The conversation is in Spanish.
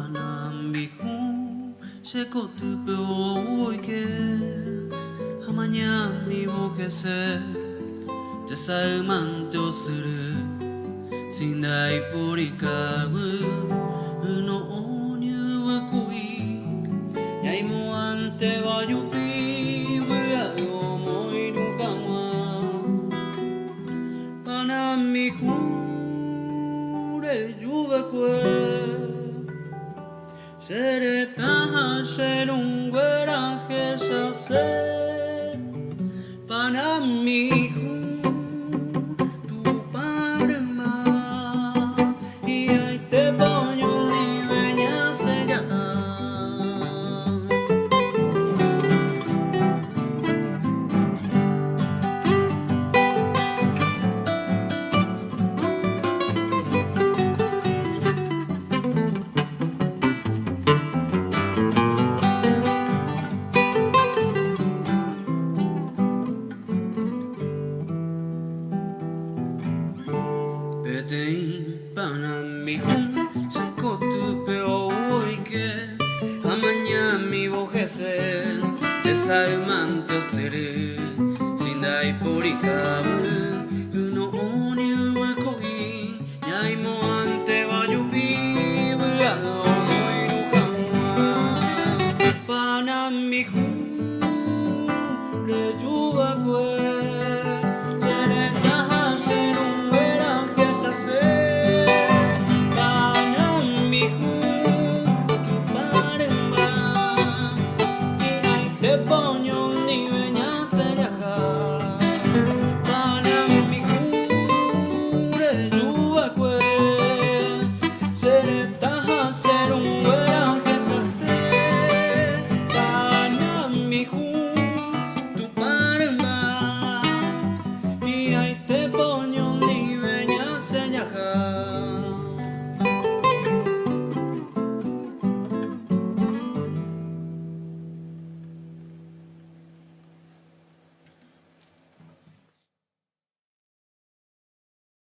Panambihu Shekotupe oike Amanhã me enlouquecer Desalmante o suru Sindai porikagu No onyu wakui Yaimo ante wa yupi Wea moi nukama Panambihu De yuve kwe Sereta serungwera jesase Panambihu tu parma Y ahí te pongo libeña sellada Panambihu Shekotupe oike Amanhã me enlouquecer Desalmante o ser Sindai porika